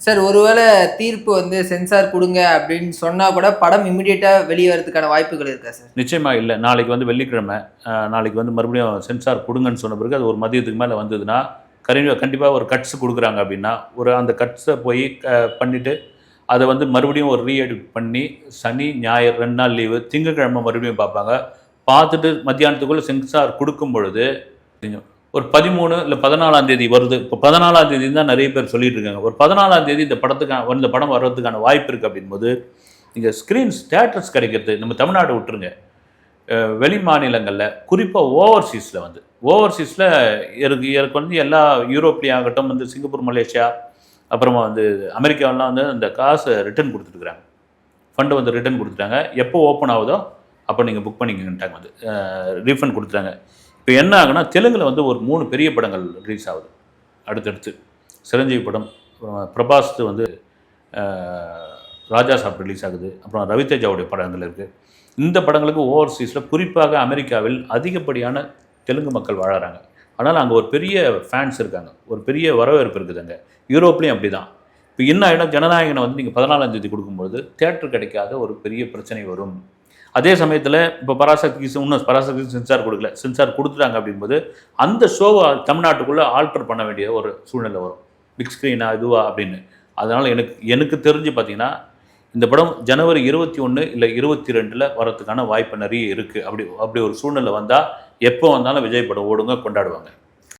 Sir ஒருவேளை தீர்ப்பு வந்து சென்சார் குடுங்க அப்படின்னு சொன்னா கூட படம் இமிடியேட்டா வெளிய வரதுக்கான வாய்ப்புகள் இருக்கா சார்? நிச்சயமா இல்ல. நாளைக்கு வந்து வெள்ளிக்கிழமை. நாளைக்கு வந்து மறுபடியும் சென்சார் குடுங்கன்னு சொன்ன பிறகு அது ஒரு மதியத்துக்கு மேல வந்ததுன்னா, கண்டிப்பா ஒரு கட்ஸ் குடுக்குறாங்க அப்படின்னா, அந்த கட்ஸ போய் பண்ணிட்டு, அத வந்து மறுபடியும் ஒரு எடிட் பண்ணி, சனி, ஞாயிறு 2 நாள் லீவு. திங்கட்கிழமை மறுபடியும் பார்ப்பாங்க. பார்த்துட்டு மத்தியானத்துக்குள்ள சென்சார் குடுக்கும் பொழுது, ஒரு 13 இல்ல 14ஆம் தேதி வருது. இப்போ 14ஆம் தேதி தான் நிறைய பேர் சொல்லிட்டு இருக்காங்க. ஒரு 14ஆம் தேதி இந்த படம் வர்றதுக்கான வாய்ப்பு இருக்கு அப்படிங்கும்போது, நீங்க தியேட்டர்ஸ் கிடைக்கிறது நம்ம நாட்ட விட்டுருங்க. வெளி மாநிலங்கள்ல குறிப்பா ஓவர்சீஸ்ல எனக்கு வந்து எல்லா யூரோப்லயும் ஆகட்டும், வந்து சிங்கப்பூர், மலேசியா, அப்புறமா வந்து அமெரிக்காவெல்லாம் வந்து அந்த காசை ரிட்டர்ன் கொடுத்துருக்குறாங்க. ஃபண்டை வந்து ரிட்டர்ன் கொடுத்துட்டாங்க. எப்போ ஓப்பன் ஆகுதோ அப்போ நீங்கள் புக் பண்ணிக்கங்கன்ட்டாங்க. வந்து ரீஃபண்ட் கொடுத்துட்டாங்க. இப்போ என்ன ஆகுனா, தெலுங்கில் வந்து ஒரு 3 பெரிய படங்கள் ரிலீஸ் ஆகுது அடுத்தடுத்து. சிரஞ்சீவி படம், பிரபாஸ் வந்து ராஜா சாப் ரிலீஸ் ஆகுது. அப்புறம் ரவிதேஜாவுடைய படங்கள் இருக்குது. இந்த படங்களுக்கு ஓவர்சீஸில் குறிப்பாக அமெரிக்காவில் அதிகப்படியான தெலுங்கு மக்கள் வாழறாங்க. ஆனால் அங்கே ஒரு பெரிய ஃபேன்ஸ் இருக்காங்க, ஒரு பெரிய வரவேற்பு இருக்குது அங்கே. யூரோப்லேயும் அப்படி தான். இப்போ என்ன ஆகிடும், ஜனநாயகனை வந்து நீங்கள் 14ஆம் தேதி கொடுக்கும்போது தியேட்டர் கிடைக்காத ஒரு பெரிய பிரச்சனை வரும். அதே சமயத்தில் இப்போ பராசக்திக்கு சென்சார் கொடுக்கல, சென்சார் கொடுத்துட்டாங்க அப்படிங்கும்போது அந்த ஷோவை தமிழ்நாட்டுக்குள்ளே ஆல்டர் பண்ண வேண்டிய ஒரு சூழ்நிலை வரும். பிக் ஸ்க்ரீனா இதுவா அப்படின்னு. அதனால் எனக்கு தெரிஞ்சு பார்த்தீங்கன்னா, இந்த படம் ஜனவரி 21 இல்லை 22 வரதுக்கான வாய்ப்பு நிறைய இருக்குது. அப்படி ஒரு சூழ்நிலை வந்தால் எப்போ வந்தாலும் விஜய் படம் ஓடுங்க, கொண்டாடுவாங்க.